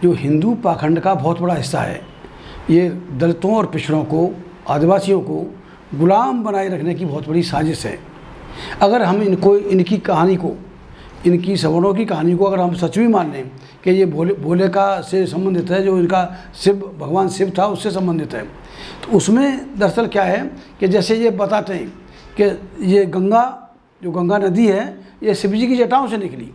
जो हिंदू पाखंड का बहुत बड़ा हिस्सा है। ये दलितों और पिछड़ों को, आदिवासियों को गुलाम बनाए रखने की बहुत बड़ी साजिश है। अगर हम इनकी कहानी को, इनकी सवर्णों की कहानी को अगर हम सच भी मान लें कि ये भोले का से संबंधित है, जो इनका शिव, भगवान शिव था उससे संबंधित है, तो उसमें दरअसल क्या है कि जैसे ये बताते हैं कि ये गंगा, जो गंगा नदी है, ये शिव जी की जटाओं से निकली।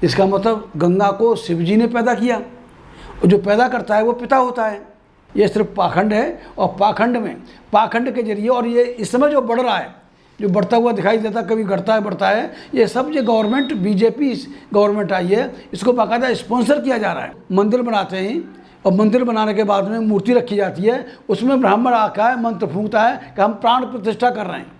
इसका मतलब गंगा को शिव जी ने पैदा किया, और जो पैदा करता है वो पिता होता है। ये सिर्फ पाखंड है, और पाखंड के जरिए, और ये इस समय जो बढ़ रहा है, जो बढ़ता हुआ दिखाई देता, कभी घटता है बढ़ता है, ये सब जो गवर्नमेंट, बीजेपी गवर्नमेंट आई है, इसको बाकायदा स्पॉन्सर किया जा रहा है। मंदिर बनाते हैं, और मंदिर बनाने के बाद में मूर्ति रखी जाती है, उसमें ब्राह्मण आका है, मंत्र फूंकता है कि हम प्राण प्रतिष्ठा कर रहे हैं।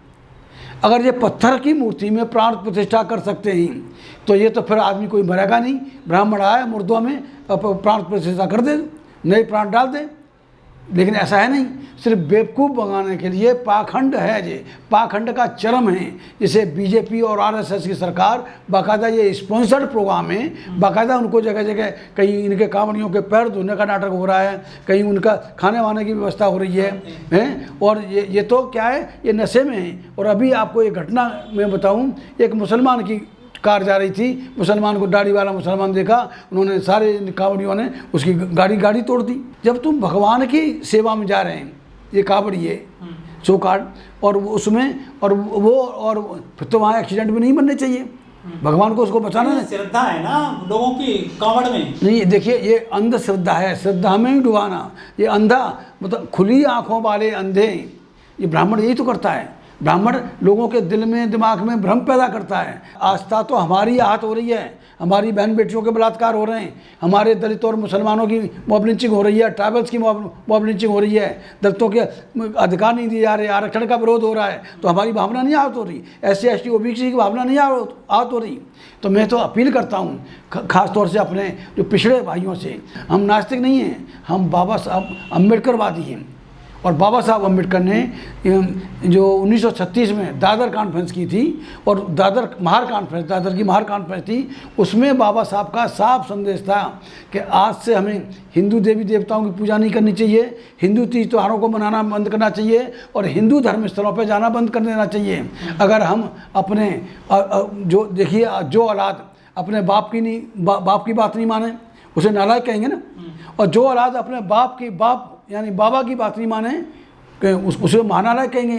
अगर ये पत्थर की मूर्ति में प्राण प्रतिष्ठा कर सकते हैं, तो ये तो फिर आदमी कोई मरेगा नहीं। ब्राह्मण आए मुर्दों में प्राण प्रतिष्ठा कर दे, नए प्राण डाल दे। लेकिन ऐसा है नहीं, सिर्फ बेवकूफ़ बनाने के लिए पाखंड है। ये पाखंड का चरम है, जिसे बीजेपी और आरएसएस की सरकार बाकायदा ये स्पॉन्सर्ड प्रोग्राम है, बाकायदा उनको जगह जगह, कहीं इनके कांवड़ियों के पैर धोने का नाटक हो रहा है, कहीं उनका खाने वाने की व्यवस्था हो रही है। और ये तो क्या है, ये नशे में है। और अभी आपको एक घटना मैं बताऊँ, एक मुसलमान की कार जा रही थी, मुसलमान को, दाढ़ी वाला मुसलमान देखा, उन्होंने सारे कांवड़ियों ने उसकी गाड़ी तोड़ दी। जब तुम भगवान की सेवा में जा रहे हैं, ये कांवड़ी है सो कार्ड, और उसमें और फिर तो वहाँ एक्सीडेंट भी नहीं बनने चाहिए। भगवान को उसको बचाना है। श्रद्धा है ना लोगों की कांवड़ में। नहीं, देखिए, ये अंधश्रद्धा है, श्रद्धा में ही डुबाना। ये अंधा मतलब खुली आँखों वाले अंधे, ये ब्राह्मण यही तो करता है। ब्राह्मण लोगों के दिल में, दिमाग में भ्रम पैदा करता है। आस्था तो हमारी आहत हो रही है, हमारी बहन बेटियों के बलात्कार हो रहे हैं, हमारे दलित और मुसलमानों की मॉब लिंचिंग हो रही है, ट्राइबल्स की मॉब लिंचिंग हो रही है, दलितों के अधिकार नहीं दिए जा रहे, आरक्षण का विरोध हो रहा है, तो हमारी भावना नहीं आहत हो रही, SC ST OBC की भावना नहीं आहत हो रही। तो मैं तो अपील करता हूँ ख़ास तौर से अपने जो पिछड़े भाइयों से, हम नास्तिक नहीं हैं, हम बाबा साहब अम्बेडकरवादी हैं। और बाबा साहब अम्बेडकर ने जो 1936 में दादर कॉन्फ्रेंस की थी, और दादर की महार कॉन्फ्रेंस थी, उसमें बाबा साहब का साफ संदेश था कि आज से हमें हिंदू देवी देवताओं की पूजा नहीं करनी चाहिए, हिंदू तीज त्योहारों को मनाना बंद करना चाहिए, और हिंदू धर्म स्थलों पर जाना बंद कर देना चाहिए। अगर हम अपने जो देखिए, जो औलाद अपने बाप की बात नहीं माने, उसे नालायक कहेंगे ना। और जो औलाद अपने बाप यानी बाबा की बात नहीं माने, उसे महानालायक कहेंगे।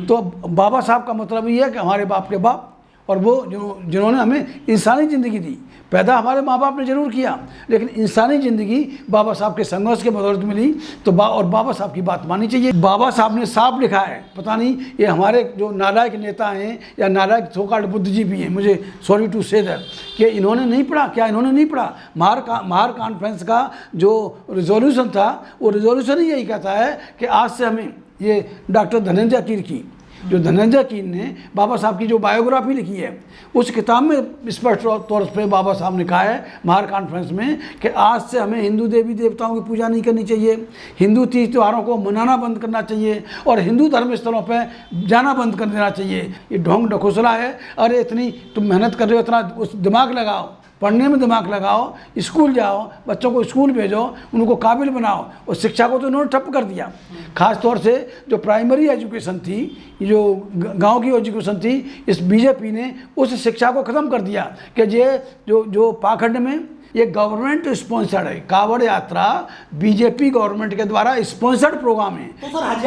तो बाबा साहब का मतलब ये है कि हमारे बाप के बाप, और वो जिन्होंने हमें इंसानी ज़िंदगी दी। पैदा हमारे माँ बाप ने जरूर किया, लेकिन इंसानी ज़िंदगी बाबा साहब के संघर्ष के बदौलत मिली। तो और बाबा साहब की बात माननी चाहिए। बाबा साहब ने साफ लिखा है, पता नहीं ये हमारे जो नालायक नेता हैं या नालायक सोकाल्ड बुद्धिजीवी हैं, मुझे सॉरी टू से दैट, कि इन्होंने नहीं पढ़ा। क्या इन्होंने नहीं पढ़ा? महार कॉन्फ्रेंस का जो रिजोल्यूशन था, वो रिजोल्यूशन ही यही कहता है कि आज से हमें, ये डॉक्टर धनंजय कीर की, जो धनंजय कीर ने बाबा साहब की जो बायोग्राफी लिखी है, उस किताब में स्पष्ट तौर पर बाबा साहब ने कहा है महार कॉन्फ्रेंस में कि आज से हमें हिंदू देवी देवताओं की पूजा नहीं करनी चाहिए, हिंदू तीज त्योहारों को मनाना बंद करना चाहिए, और हिंदू धर्म स्थलों पर जाना बंद कर देना चाहिए। ये ढोंग ढकोसला है। अरे इतनी तुम मेहनत कर रहे हो, इतना उस दिमाग लगाओ, पढ़ने में दिमाग लगाओ, स्कूल जाओ, बच्चों को स्कूल भेजो, उनको काबिल बनाओ। और शिक्षा को तो उन्होंने ठप कर दिया। ख़ास तौर से जो प्राइमरी एजुकेशन थी, जो गांव की एजुकेशन थी, इस बीजेपी ने उस शिक्षा को ख़त्म कर दिया कि ये जो पाखंड में ये गवर्नमेंट स्पॉन्सर्ड है। कांवड़ यात्रा बीजेपी गवर्नमेंट के द्वारा स्पॉन्सर्ड प्रोग्राम है। तो सर हज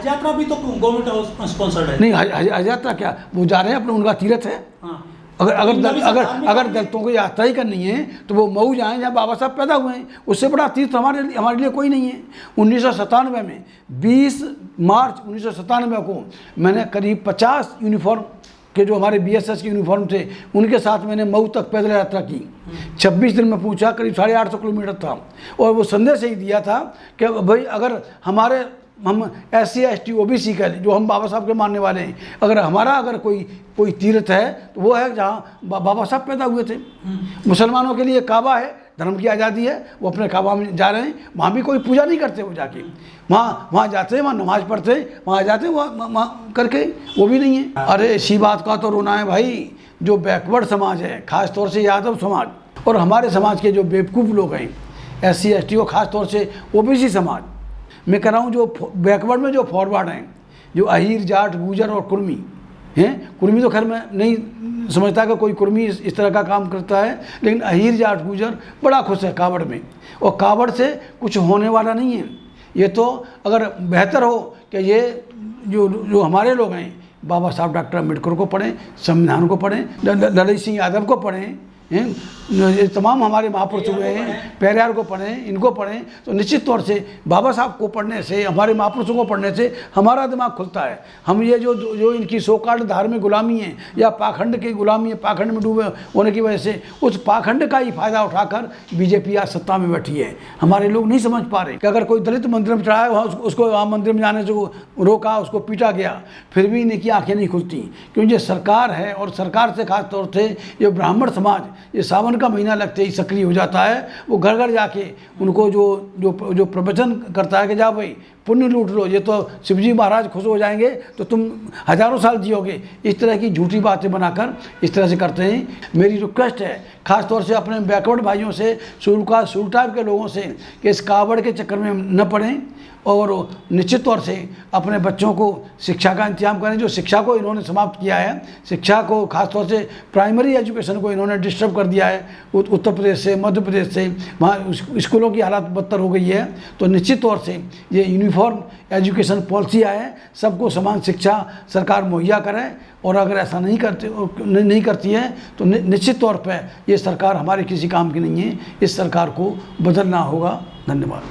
यात्रा भी तो गवर्नमेंट स्पॉन्सर्ड है। नहीं, हज यात्रा क्या, वो जा रहे हैं अपने, उनका तीर्थ है। हाँ। अगर दलितों को यात्रा ही करनी है तो वो मऊ जाएं जहाँ बाबा साहब पैदा हुए हैं। उससे बड़ा तीर्थ हमारे लिए कोई नहीं है। 1997 में 20 मार्च 1997 को मैंने करीब 50 यूनिफॉर्म के, जो हमारे BSS के यूनिफॉर्म थे, उनके साथ मैंने मऊ तक पैदल यात्रा की। 26 दिन में पूछा, करीब 850 किलोमीटर था। और वो संदेश यही दिया था कि भाई अगर हम SC ST OBC का, जो हम बाबा साहब के मानने वाले हैं, अगर कोई तीर्थ है तो वो है जहाँ बाबा साहब पैदा हुए थे। मुसलमानों के लिए काबा है, धर्म की आज़ादी है, वो अपने काबा में जा रहे हैं, वहाँ भी कोई पूजा नहीं करते। वो जाके वहाँ जाते हैं, वहाँ नमाज पढ़ते, वहाँ जाते हैं, वहाँ करके वो भी नहीं है। अरे इसी बात का तो रोना है भाई, जो बैकवर्ड समाज है, ख़ास तौर से यादव समाज और हमारे समाज के जो बेवकूफ़ लोग हैं, SC ST और ख़ास तौर से OBC समाज, मैं कह रहा हूँ जो बैकवर्ड में जो फॉरवर्ड हैं, जो अहीर, जाट, गुजर और कुर्मी हैं। कुर्मी तो खैर मैं नहीं समझता कि कोई कुर्मी इस तरह का काम करता है, लेकिन अहीर, जाट, गुजर बड़ा खुश है कावड़ में, और कावड़ से कुछ होने वाला नहीं है। ये तो अगर बेहतर हो कि ये जो हमारे लोग हैं, बाबा साहब डॉक्टर अम्बेडकर को पढ़ें, संविधान को पढ़ें, ललित सिंह यादव को पढ़ें, ये तमाम हमारे महापुरुष हुए हैं, पेरियार को पढ़ें, इनको पढ़ें, तो निश्चित तौर से बाबा साहब को पढ़ने से, हमारे महापुरुषों को पढ़ने से हमारा दिमाग खुलता है। हम ये जो इनकी सोकाल्ड धार्मिक गुलामी है या पाखंड की गुलामी है, पाखंड में डूबे होने की वजह से उस पाखंड का ही फायदा उठाकर बीजेपी आज सत्ता में बैठी है। हमारे लोग नहीं समझ पा रहे कि अगर कोई दलित मंदिर में चढ़ाया हुआ उसको वहाँ मंदिर में जाने से रोका, उसको पीटा गया, फिर भी इनकी आँखें नहीं खुलती, क्योंकि ये सरकार है। और सरकार से खास तौर से ये ब्राह्मण समाज ये सावन का महीना लगते ही सक्रिय हो जाता है। वो घर घर जाके उनको जो प्रवचन करता है कि जा भाई पुण्य लूट लो, ये तो शिवजी महाराज खुश हो जाएंगे तो तुम हजारों साल जियोगे, इस तरह की झूठी बातें बनाकर इस तरह से करते हैं। मेरी रिक्वेस्ट है खास तौर से अपने बैकवर्ड भाइयों से, शुरू टाइप के लोगों से, कि इस कावड़ के चक्कर में न पड़ें और निश्चित तौर से अपने बच्चों को शिक्षा का इंतजाम करें। जो शिक्षा को इन्होंने समाप्त किया है, शिक्षा को खास तौर से प्राइमरी एजुकेशन को इन्होंने डिस्टर्ब कर दिया है उत्तर प्रदेश से, मध्य प्रदेश से, वहाँ स्कूलों की हालत बदतर हो गई है। तो निश्चित तौर से ये यूनिफॉर्म एजुकेशन पॉलिसी है, सबको समान शिक्षा सरकार मुहैया करे, और अगर ऐसा नहीं करती है तो निश्चित तौर पर ये सरकार हमारे किसी काम की नहीं है। इस सरकार को बदलना होगा। धन्यवाद।